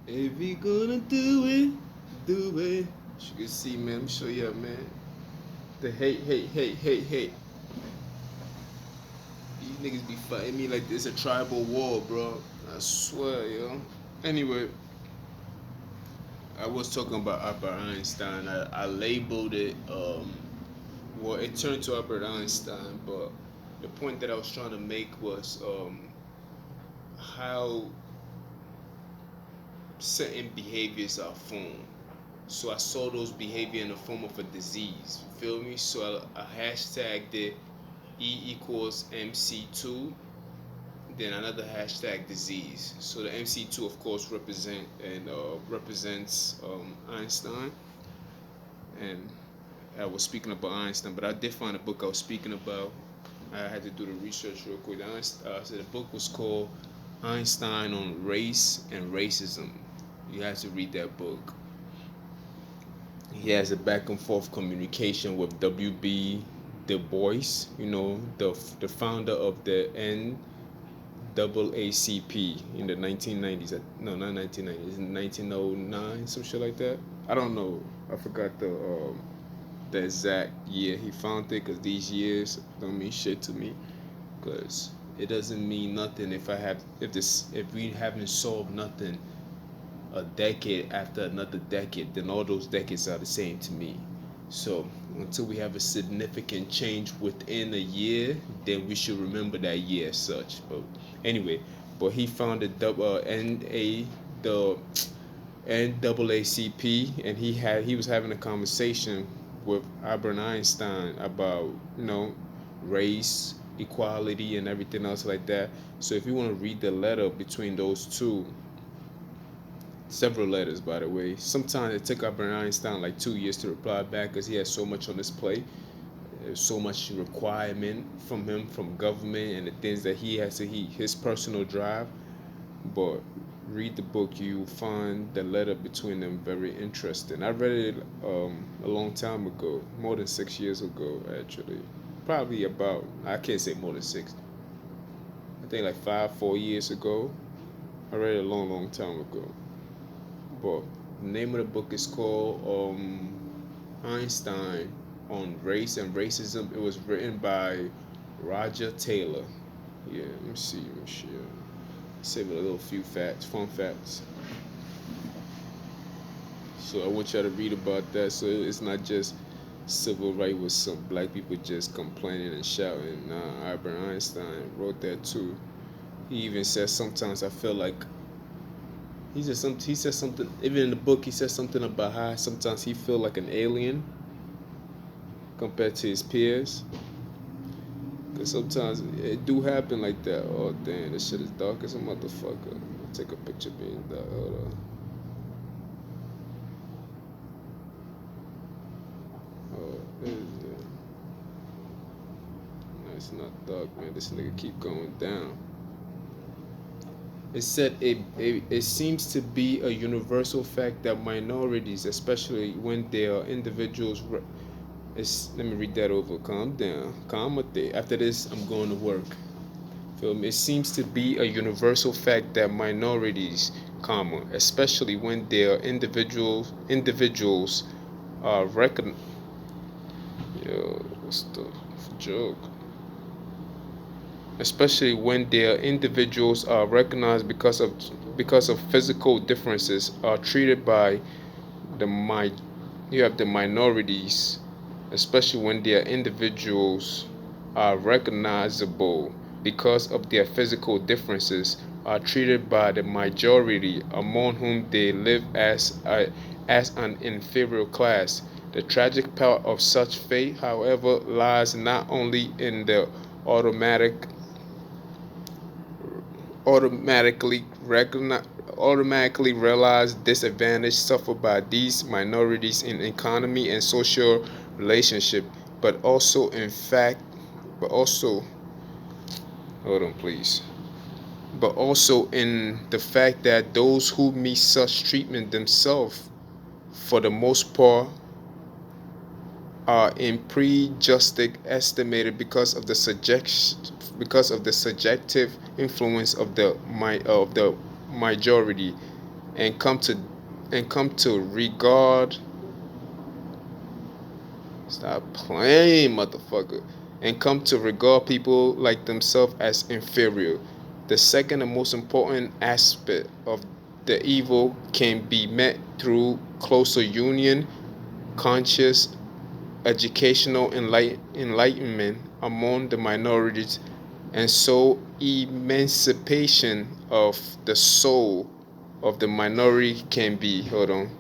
If we gonna do it, do it. As you can see, man, let me show you, man. The hate. These niggas be fighting me like it's a tribal war, bro. I swear, yo. Anyway, I was talking about Albert Einstein. I labeled it, well, it turned to Albert Einstein, but the point that I was trying to make was how certain behaviors are formed. So I saw those behavior in the form of a disease. Feel me? So I hashtagged it E equals mc2, then another hashtag disease. So the mc2, of course, represents Einstein, and I was speaking about Einstein, but I did find a book I was speaking about. I had to do the research real quick. So the book was called Einstein on Race and Racism. You have to read that book. He has a back and forth communication with W.B. Du Bois, the founder of the NAACP in the 1990s. No, not 1990s, 1909, some shit like that. I don't know. I forgot the exact year he founded it, because these years don't mean shit to me, because it doesn't mean nothing if we haven't solved nothing a decade after another decade, then all those decades are the same to me. So until we have a significant change within a year, then we should remember that year as such. But anyway, but he founded the NAACP, and he was having a conversation with Albert Einstein about race, equality, and everything else like that. So if you want to read the letter between those two, several letters, by the way. Sometimes it took Albert Einstein like 2 years to reply back because he had so much on his plate. There's so much requirement from him, from government, and the things that he has to his personal drive. But read the book, you find the letter between them very interesting. I read it a long time ago, more than 6 years ago, actually. Probably about, I can't say more than six. I think like 4 years ago. I read it a long time ago. But the name of the book is called Einstein on Race and Racism. It was written by Roger Taylor. Yeah, let me see. Save a little few facts, fun facts. So I want y'all to read about that. So it's not just civil rights with some black people just complaining and shouting. Nah, Albert Einstein wrote that too. He even says sometimes I feel like he says something, even in the book he says something about how sometimes he feel like an alien compared to his peers. Cause sometimes it do happen like that. Oh damn, this shit is dark as a motherfucker. I'll take a picture being dark. Hold on. Oh, no, it's not dark, man. This nigga keep going down. It said it seems to be a universal fact that minorities, especially when they are individuals, let me read that over. Calm down. Calmate. After this, I'm going to work. Feel me? It seems to be a universal fact that minorities, especially when they are individuals are recon. Yo, what's the joke? Especially when their individuals are recognized because of physical differences, are treated by the mi- you have the minorities, especially when their individuals are recognizable because of their physical differences, are treated by the majority among whom they live as an inferior class. The tragic part of such fate, however, lies not only in the automatic automatically recognize automatically realize disadvantage suffered by these minorities in economy and social relationship, but also in fact but also hold on please but also in the fact that those who meet such treatment themselves for the most part are in prejudiced estimated because of the subjective influence of the majority. and come to regard. Stop playing, motherfucker. And come to regard people like themselves as inferior. The second and most important aspect of the evil can be met through closer union, conscious, educational enlightenment among the minorities, and so emancipation of the soul of the minority can be. Hold on.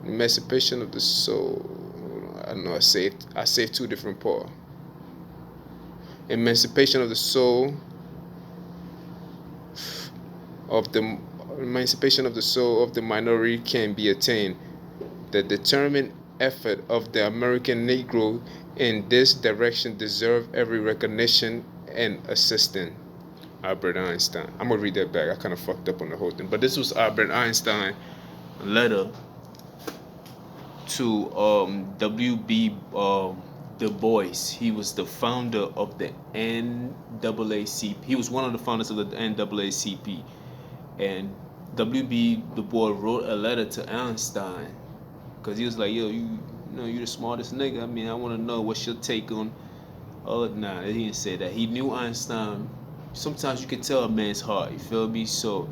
Emancipation of the soul. I know I saved two different parts. Emancipation of the soul of the emancipation of the soul of the minority can be attained. The determined effort of the American Negro in this direction deserve every recognition and assistance. Albert Einstein. I'm gonna read that back. I kind of fucked up on the whole thing, but this was Albert Einstein letter to W.B. Du Bois. He was the founder of the NAACP. He was one of the founders of the NAACP. And W.B. Du Bois wrote a letter to Einstein because he was like, yo, you know, you the smartest nigga. I mean, I want to know what's your take on. Oh, nah, he didn't say that. He knew Einstein. Sometimes you can tell a man's heart. You feel me? So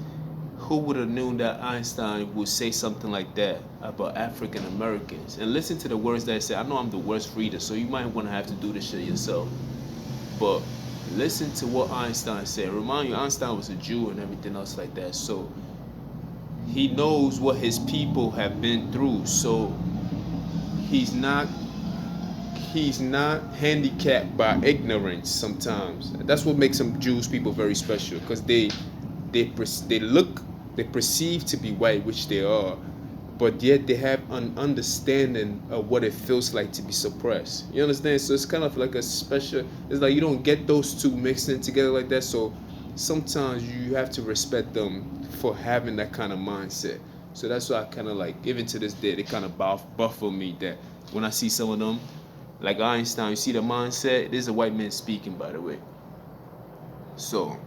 who would have known that Einstein would say something like that about African Americans? And listen to the words that I say. I know I'm the worst reader, so you might want to have to do this shit yourself. But listen to what Einstein said. Remind you, Einstein was a Jew and everything else like that. So he knows what his people have been through. So he's not handicapped by ignorance sometimes. That's what makes some Jewish people very special, because they perceive to be white, which they are, but yet they have an understanding of what it feels like to be suppressed. You understand? So it's kind of like a special. It's like you don't get those two mixed in together like that. So sometimes you have to respect them for having that kind of mindset. So that's why I kind of like, even to this day, they kind of buffle me that when I see some of them, like Einstein, you see the mindset. This is a white man speaking, by the way. So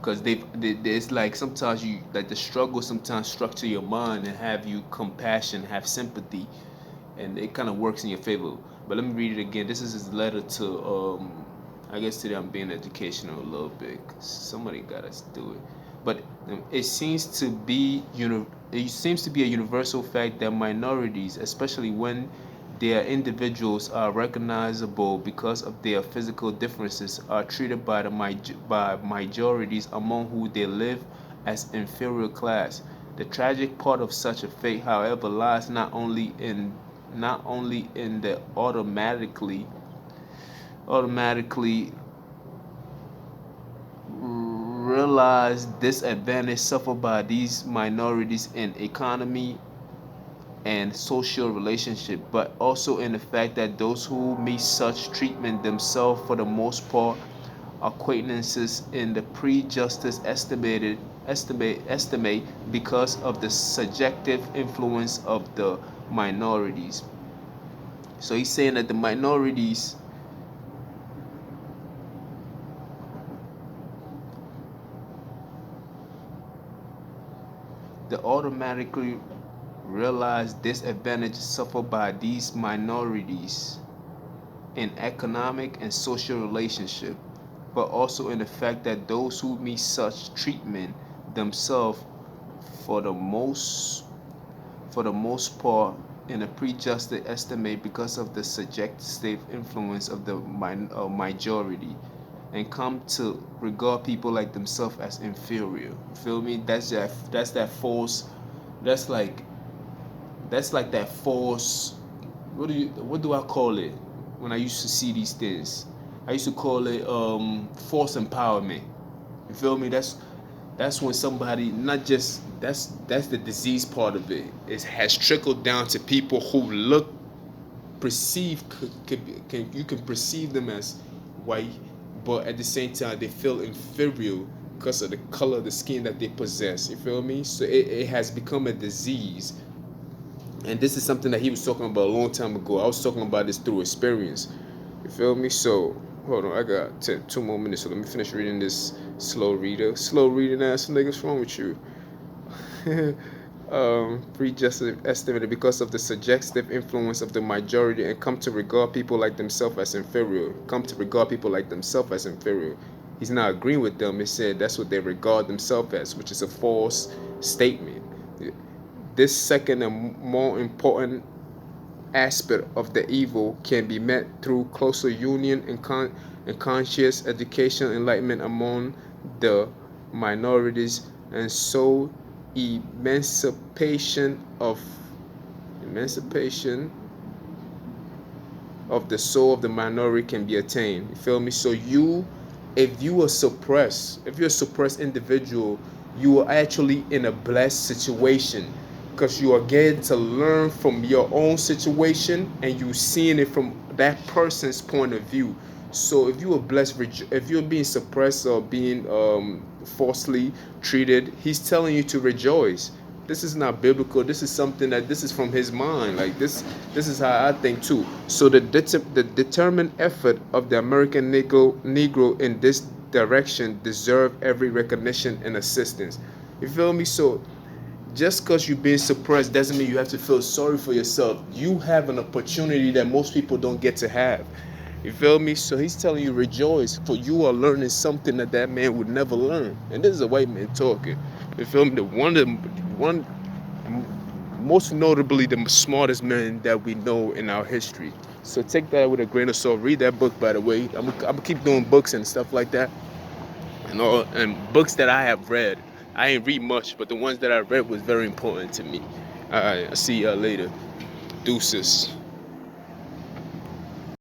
because it's like sometimes you like the struggle sometimes structure your mind and have you compassion, have sympathy, and it kind of works in your favor. But let me read it again. This is his letter to I guess today I'm being educational a little bit. Somebody got us do it. But it seems to be a universal fact that minorities, especially when their individuals are recognizable because of their physical differences, are treated by majorities among whom they live as inferior class. The tragic part of such a fate, however, lies not only in the automatically realized disadvantage suffered by these minorities in economy and social relationship, but also in the fact that those who meet such treatment themselves, for the most part, acquaintances in the pre-justice estimate because of the subjective influence of the minorities. So he's saying that the minorities the automatically realize disadvantages suffered by these minorities in economic and social relationship, but also in the fact that those who meet such treatment themselves, for the most part, in a prejudged estimate because of the subjective influence of the majority, and come to regard people like themselves as inferior. You feel me? That's that false. That's like that false. What do I call it? When I used to see these things, I used to call it false empowerment. You feel me? That's when somebody, not just, that's the disease part of it. It has trickled down to people who look, perceive, you can perceive them as white, but at the same time they feel inferior because of the color of the skin that they possess. You feel me? So it has become a disease. And this is something that he was talking about a long time ago. I was talking about this through experience. You feel me? So hold on, I got 2 more minutes, so let me finish reading this slow reading ass niggas. What's wrong with you? Prejudged estimated because of the suggestive influence of the majority and come to regard people like themselves as inferior. Come to regard people like themselves as inferior. He's not agreeing with them. He said that's what they regard themselves as, which is a false statement. This second and more important aspect of the evil can be met through closer union and conscious education enlightenment among the minorities, and so emancipation of the soul of the minority can be attained. You feel me? So if you're a suppressed individual, you are actually in a blessed situation because you are getting to learn from your own situation and you seeing it from that person's point of view. So if you are blessed, if you're being suppressed or being falsely treated, he's telling you to rejoice. This is not biblical. This is something that this is from his mind. Like this is how I think too. So the determined effort of the American Negro in this direction deserve every recognition and assistance. You feel me? So just because you're being suppressed doesn't mean you have to feel sorry for yourself. You have an opportunity that most people don't get to have. You feel me? So he's telling you rejoice, for you are learning something that that man would never learn. And this is a white man talking. You feel me? One most notably the smartest man that we know in our history. So take that with a grain of salt. Read that book, by the way. I'm gonna keep doing books and stuff like that, and all, and books that I have read. I ain't read much, but the ones that I read was very important to me. All right, I'll see y'all later. Deuces.